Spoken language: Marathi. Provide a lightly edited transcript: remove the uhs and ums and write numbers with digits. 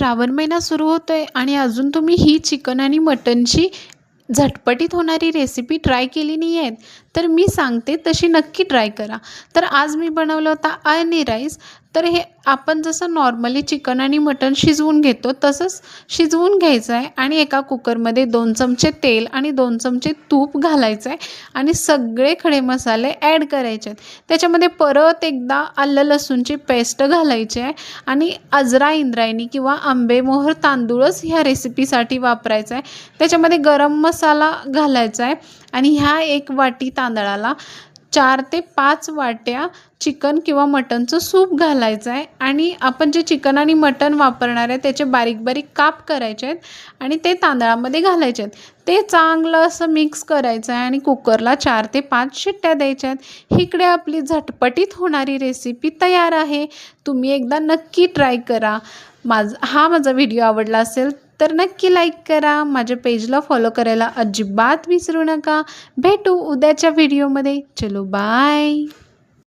श्रावण महिना सुरू होतोय आणि अजून तुम्ही ही चिकन आणि मटनची झटपटीत होणारी रेसिपी ट्राय केली नाही आहेत, तर मी सांगते तशी नक्की ट्राय करा. तर आज मी बनवलं होता अळणी राईस. तर हे आपण जसं नॉर्मली चिकन आणि मटण शिजवून घेतो तसंच शिजवून घ्यायचं आहे आणि एका कुकरमध्ये 2 चमचे तेल आणि 2 चमचे तूप घालायचं आहे आणि सगळे खडे मसाले ॲड करायचे आहेत. त्याच्यामध्ये परत एकदा आलं लसूणची पेस्ट घालायची आहे आणि अजरा इंद्रायणी किंवा आंबेमोहर तांदूळच ह्या रेसिपीसाठी वापरायचा आहे. त्याच्यामध्ये गरम मसाला घालायचा आहे आणि ह्या 1 वाटी तांदळाला 4 ते 5 वाट्या चिकन किंवा मटनचं सूप घालायचं आहे आणि आपण जे चिकन आणि मटन वापरणार आहे त्याचे बारीक बारीक काप करायचे आहेत आणि ते तांदळामध्ये घालायचे आहेत. ते चांगलं असं मिक्स करायचं आहे आणि कुकरला 4 ते 5 शिट्ट्या द्यायच्या आहेत. इकडे आपली झटपटीत होणारी रेसिपी तयार आहे. तुम्ही एकदा नक्की ट्राय करा. माझा व्हिडिओ आवडला असेल तर नक्की लाईक करा. माझ्या पेजला फॉलो करायला अजिबात विसरू नका. भेटू उद्याच्या व्हिडिओमध्ये. चलो बाय.